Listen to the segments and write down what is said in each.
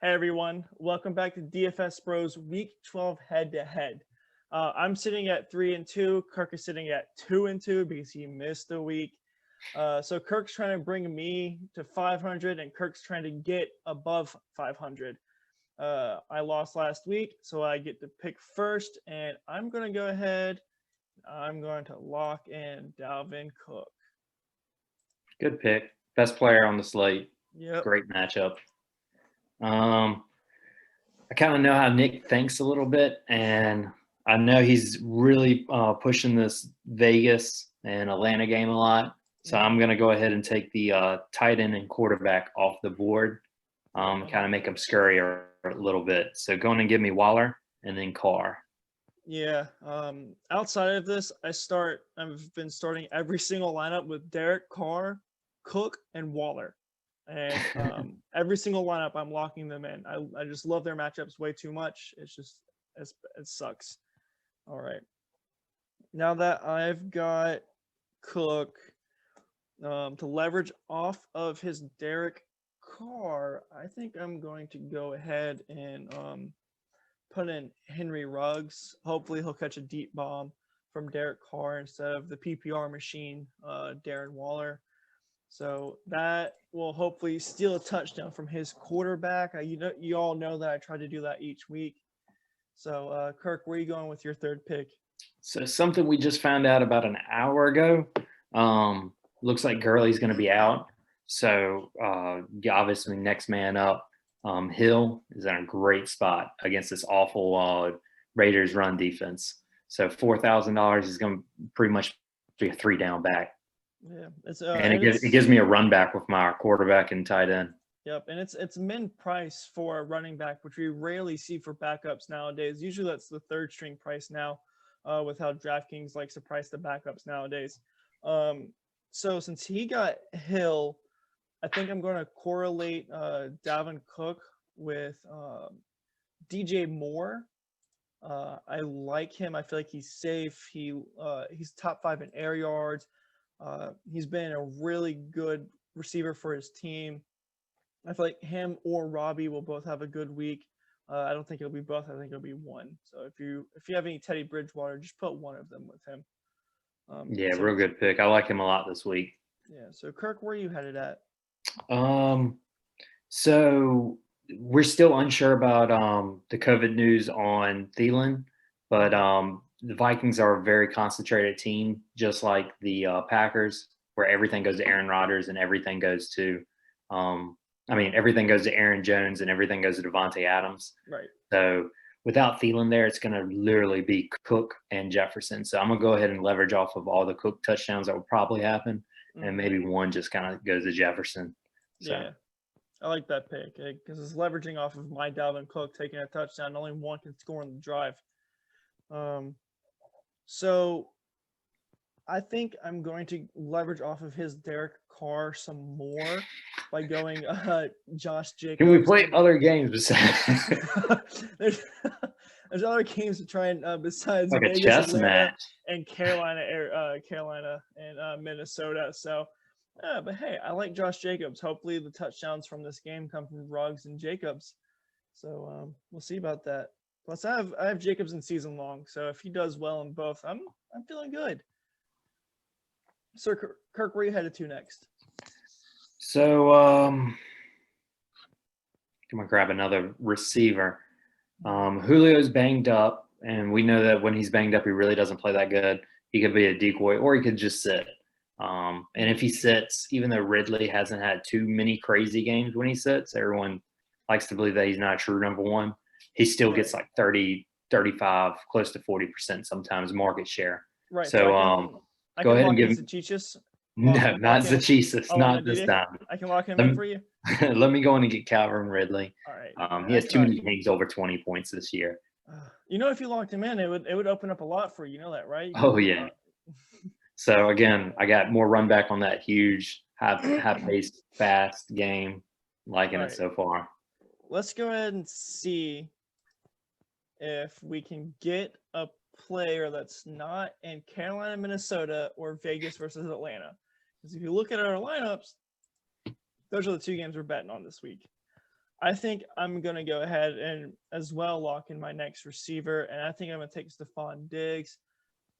Hey everyone, welcome back to DFS Bros Week 12 head-to-head. I'm sitting at 3-2. Kirk is sitting at 2-2 because he missed a week. So Kirk's trying to bring me to 500, and Kirk's trying to get above 500. I lost last week, so I get to pick first, and I'm going to go ahead. I'm going to lock in Dalvin Cook. Good pick. Best player on the slate. Yep. Great matchup. I kind of know how Nick thinks a little bit, and I know he's really pushing this Vegas and Atlanta game a lot. So I'm going to go ahead and take the tight end and quarterback off the board, kind of make him scurry a little bit. So go on and give me Waller and then Carr. Yeah. Outside of this, I've been starting every single lineup with Derek Carr, Cook, and Waller. And every single lineup, I'm locking them in. I just love their matchups way too much. It sucks. All right. Now that I've got Cook to leverage off of his Derek Carr, I think I'm going to go ahead and put in Henry Ruggs. Hopefully he'll catch a deep bomb from Derek Carr instead of the PPR machine, Darren Waller. So that will hopefully steal a touchdown from his quarterback. You all know that I try to do that each week. So Kirk, where are you going with your third pick? So something we just found out about an hour ago. Looks like Gurley's going to be out. So obviously next man up. Hill is in a great spot against this awful Raiders run defense. So $4,000 is going to pretty much be a 3-down back. Yeah, it gives me a run back with my quarterback and tight end. Yep, and it's min price for a running back, which we rarely see for backups nowadays. Usually that's the third string price now, with how DraftKings likes to price the backups nowadays. So since he got Hill, I think I'm going to correlate Dalvin Cook with DJ Moore. I like him. I feel like he's safe. He's top 5 in air yards. He's been a really good receiver for his team. I feel like him or Robbie will both have a good week. I don't think it'll be both. I think it'll be one. So if you have any Teddy Bridgewater, just put one of them with him. Real good pick. I like him a lot this week. Yeah. So Kirk, where are you headed at? So we're still unsure about the COVID news on Thielen, but the Vikings are a very concentrated team, just like the Packers, where everything goes to Aaron Rodgers and everything goes to everything goes to Aaron Jones and everything goes to Devontae Adams. Right. So without Thielen there, it's going to literally be Cook and Jefferson. So I'm going to go ahead and leverage off of all the Cook touchdowns that will probably happen, and maybe one just kind of goes to Jefferson. So. Yeah, I like that pick because it's leveraging off of my Dalvin Cook taking a touchdown. Only one can score in the drive. So I think I'm going to leverage off of his Derek Carr some more by going Josh Jacobs. Can we play other games besides? There's other games to try and besides like Vegas, a chess Atlanta, match and Carolina and Minnesota. So, but hey, I like Josh Jacobs. Hopefully, the touchdowns from this game come from Ruggs and Jacobs. So we'll see about that. Plus, I have Jacobs in season long, so if he does well in both, I'm feeling good. So Kirk, where are you headed to next? So I'm gonna grab another receiver. Julio's banged up, and we know that when he's banged up, he really doesn't play that good. He could be a decoy, or he could just sit. And if he sits, even though Ridley hasn't had too many crazy games when he sits, everyone likes to believe that he's not a true number one. He still gets like 30, 35, close to 40% sometimes market share. Right. So go ahead and give him. No, not Zacchesus, not this time. I can lock him in for you. Let me go in and get Calvin Ridley. All right. He has too many games over 20 points this year. If you locked him in, it would open up a lot for you. You know that, right? Oh yeah. So again, I got more run back on that huge high-paced, fast game. Liking it so far. Let's go ahead and see if we can get a player that's not in Carolina, Minnesota, or Vegas versus Atlanta. Because if you look at our lineups, those are the two games we're betting on this week. I think I'm gonna go ahead and as well lock in my next receiver, and I think I'm gonna take Stephon Diggs,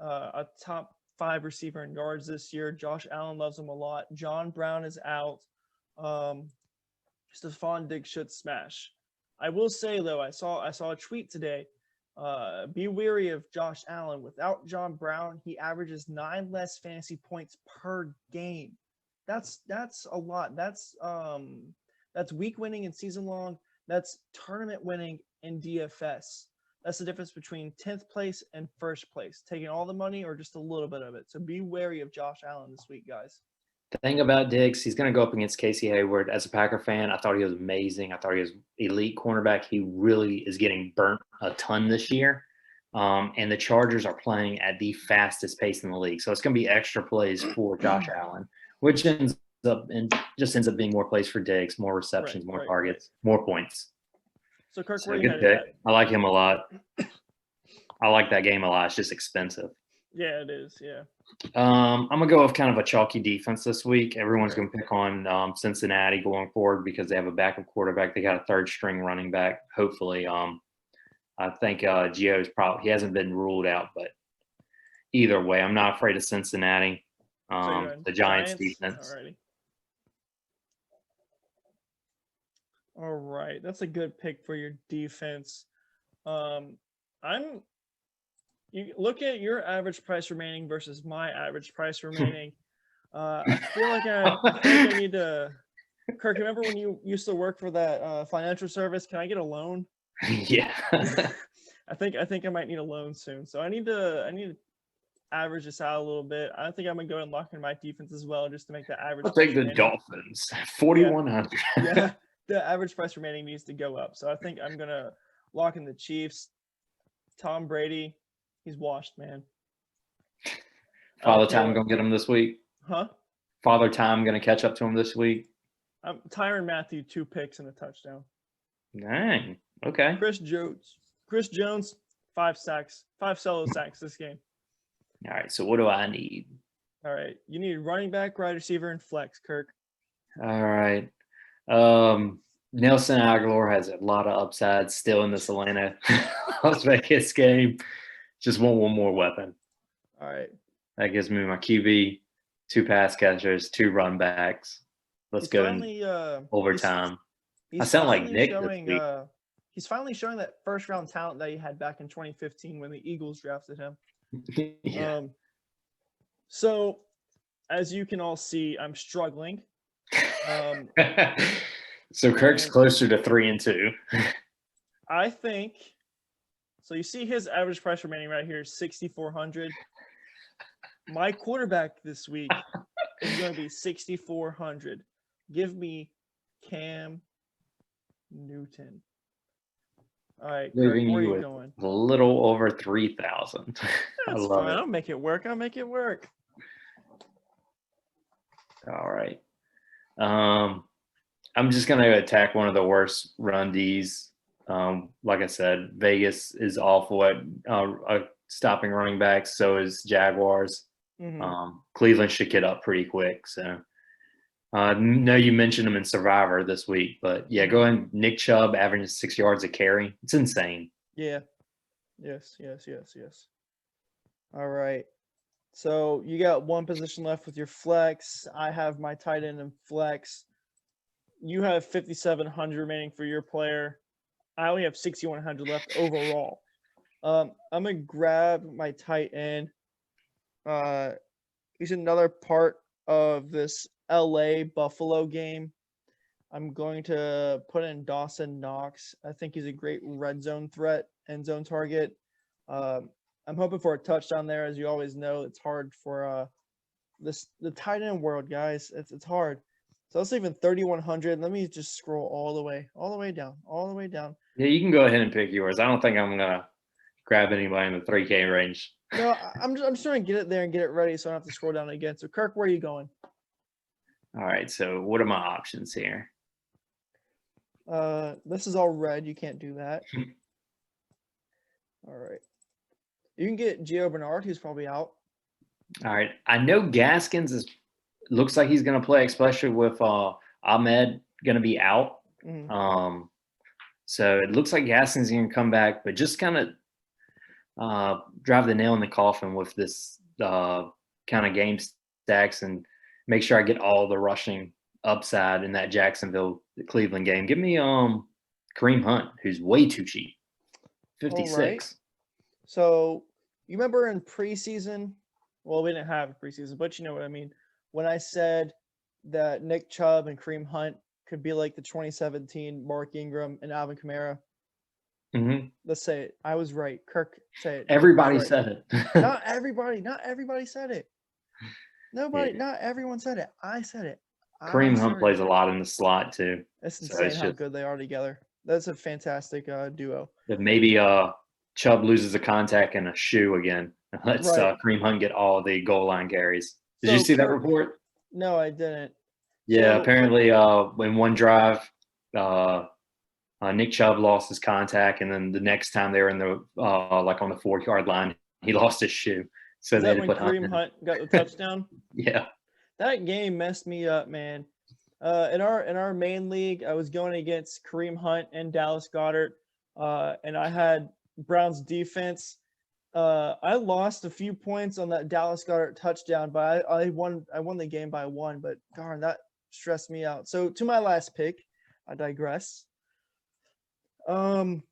a top 5 receiver in yards this year. Josh Allen loves him a lot. John Brown is out. Um, Stephon Diggs should smash. I will say though, I saw a tweet today. Be wary of Josh Allen. Without John Brown, he averages 9 less fantasy points per game. That's a lot. That's week winning and season long. That's tournament winning in DFS. That's the difference between 10th place and first place. Taking all the money or just a little bit of it. So be wary of Josh Allen this week, guys. The thing about Diggs, he's going to go up against Casey Hayward. As a Packer fan, I thought he was amazing. I thought he was elite cornerback. He really is getting burnt a ton this year. And the Chargers are playing at the fastest pace in the league. So it's going to be extra plays for Josh Allen, which ends up being more plays for Diggs, more receptions, more targets, more points. So Kirk, So where you good headed pick. at? I like him a lot. I like that game a lot. It's just expensive. Yeah, it is. Yeah. I'm gonna go with kind of a chalky defense this week. Everyone's gonna pick on Cincinnati going forward because they have a backup quarterback. They got a third string running back. Hopefully, I think Gio's he hasn't been ruled out, but either way, I'm not afraid of Cincinnati. The Giants defense. Alrighty. All right, that's a good pick for your defense. You look at your average price remaining versus my average price remaining. I feel like I need to. Kirk, remember when you used to work for that financial service? Can I get a loan? Yeah. I think I might need a loan soon. So I need to average this out a little bit. I think I'm gonna go and lock in my defense as well, just to make the average. I'll take the Dolphins, 4,100. Yeah, the average price remaining needs to go up. So I think I'm gonna lock in the Chiefs. Tom Brady, he's washed, man. Father Time gonna get him this week. Huh? Father Time gonna catch up to him this week. Tyrann Mathieu, 2 picks and a touchdown. Dang. Okay. Chris Jones, 5 sacks, 5 solo sacks this game. All right. So what do I need? All right. You need running back, wide receiver, and flex, Kirk. All right. Nelson Aguilar has a lot of upside still in this Atlanta Las Vegas game. Just want one more weapon. All right. That gives me my QB, 2 pass catchers, 2 run backs. Let's go in overtime. I sound like Nick this week. He's finally showing that first round talent that he had back in 2015 when the Eagles drafted him. Yeah. So, as you can all see, I'm struggling. So Kirk's closer to 3-2. I think. So you see his average price remaining right here is 6,400. My quarterback this week is going to be 6,400. Give me Cam Newton. All right, Kirk, where are you going? A little over 3,000. That's fine. I'll make it work. All right. I'm just going to attack one of the worst run Ds. Like I said, Vegas is awful at stopping running backs. So is Jaguars. Mm-hmm. Cleveland should get up pretty quick. So no, you mentioned him in Survivor this week, but yeah, go ahead. Nick Chubb averaging 6 yards a carry. It's insane. Yeah. Yes. All right. So you got one position left with your flex. I have my tight end in flex. You have 5,700 remaining for your player. I only have 6,100 left overall. I'm gonna grab my tight end. He's another part of this LA Buffalo game. I'm going to put in Dawson Knox. I think he's a great red zone threat, end zone target. I'm hoping for a touchdown there. As you always know, it's hard for the tight end world, guys. It's hard. So let's leave in 3,100. Let me just scroll all the way down. Yeah, you can go ahead and pick yours. I don't think I'm gonna grab anybody in the 3K range. No, I'm just trying to get it there and get it ready, so I don't have to scroll down again. So Kirk, where are you going? All right. So what are my options here? This is all red. You can't do that. All right. You can get Gio Bernard, who's probably out. All right. I know Gaskins looks like he's going to play, especially with Ahmed going to be out. Mhm. So it looks like Gaston's going to come back, but just kind of drive the nail in the coffin with this kind of game stacks and make sure I get all the rushing upside in that Jacksonville Cleveland game. Give me Kareem Hunt, who's way too cheap, All right. 56. So you remember in preseason? Well, we didn't have preseason, but you know what I mean. When I said that Nick Chubb and Kareem Hunt could be like the 2017 Mark Ingram and Alvin Kamara. Mm-hmm. Let's say it. I was right. Kirk, say it. Everybody Right. said it. Not everybody. Not everybody said it. Nobody. Yeah. Not everyone said it. I said it. I Kareem Hunt started plays a it. lot in the slot too. It's So insane it's how just good they are together. That's a fantastic duo. that maybe Chubb loses a contact and a shoe again. And lets Right. Kareem Hunt get all the goal line carries. Did you So see that Kirk. report? No, I didn't. Yeah, So apparently in one drive, Nick Chubb lost his contact, and then the next time they were in the like on the 4-yard line, he lost his shoe. So is they had that to when put Hunt Kareem in. Hunt got the touchdown? Yeah. That game messed me up, man. In our main league, I was going against Kareem Hunt and Dallas Goedert, and I had Browns defense. I lost a few points on that Dallas Goedert touchdown, but I won. I won the game by 1. But darn, that stressed me out. So to my last pick, I digress. I'm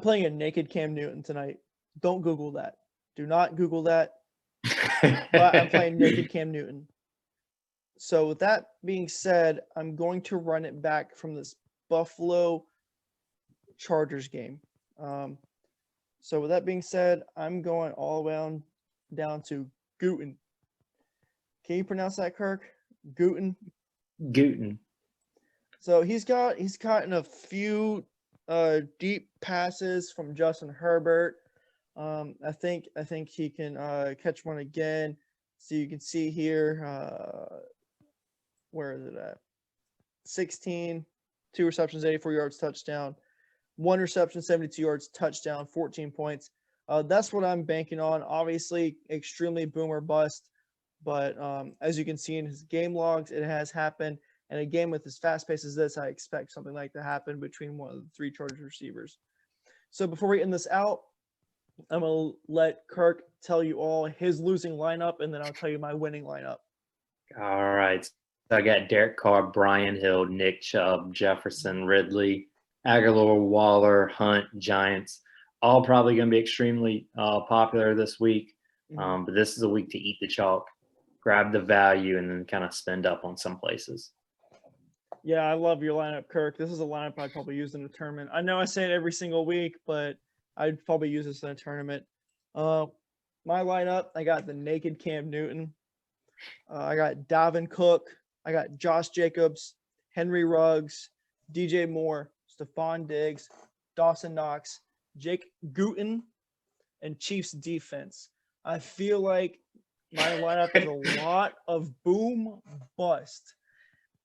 playing a naked Cam Newton tonight. Don't Google that. Do not Google that. But I'm playing naked Cam Newton. So with that being said, I'm going to run it back from this Buffalo Chargers game. So with that being said, I'm going all the way on down to Gooten. Can you pronounce that, Kirk? Gooten. Gooten. So he's gotten a few deep passes from Justin Herbert. I think he can catch one again. So you can see here. Where is it at? 16, 2 receptions, 84 yards, touchdown. 1 reception, 72 yards, touchdown, 14 points. That's what I'm banking on. Obviously, extremely boomer bust. But as you can see in his game logs, it has happened. And a game with as fast pace as this, I expect something like to happen between one of the 3 Chargers receivers. So before we end this out, I'm going to let Kirk tell you all his losing lineup, and then I'll tell you my winning lineup. All right. So I got Derek Carr, Brian Hill, Nick Chubb, Jefferson, Ridley, Aguilar, Waller, Hunt, Giants. All probably going to be extremely popular this week. But this is a week to eat the chalk, grab the value, and then kind of spend up on some places. Yeah, I love your lineup, Kirk. This is a lineup I'd probably use in a tournament. I know I say it every single week, but I'd probably use this in a tournament. My lineup, I got the naked Cam Newton. I got Dalvin Cook. I got Josh Jacobs, Henry Ruggs, DJ Moore, Stephon Diggs, Dawson Knox, Jake Gooten, and Chiefs defense. I feel like my lineup is a lot of boom bust.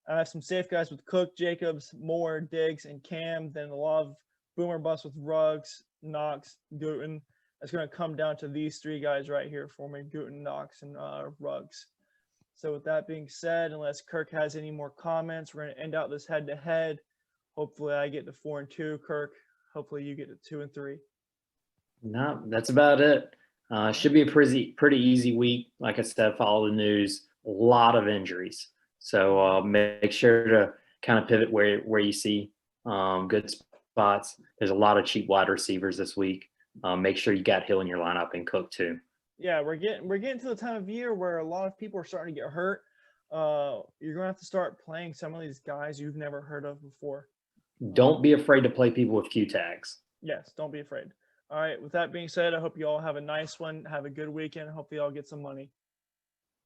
I have some safe guys with Cook, Jacobs, Moore, Diggs, and Cam. Then a lot of boomer bust with Ruggs, Knox, Gooten. It's going to come down to these 3 guys right here for me: Gooten, Knox, and Ruggs. So with that being said, unless Kirk has any more comments, we're going to end out this head-to-head. Hopefully I get to 4-2, Kirk. Hopefully you get to 2-3. No, that's about it. Should be a pretty easy week. Like I said, follow the news. A lot of injuries. So make sure to kind of pivot where you see good spots. There's a lot of cheap wide receivers this week. Make sure you got Hill in your lineup and Cook too. Yeah, we're getting to the time of year where a lot of people are starting to get hurt. You're gonna have to start playing some of these guys you've never heard of before. Don't be afraid to play people with Q tags. Yes, don't be afraid. All right. With that being said, I hope you all have a nice one. Have a good weekend. Hope you all get some money.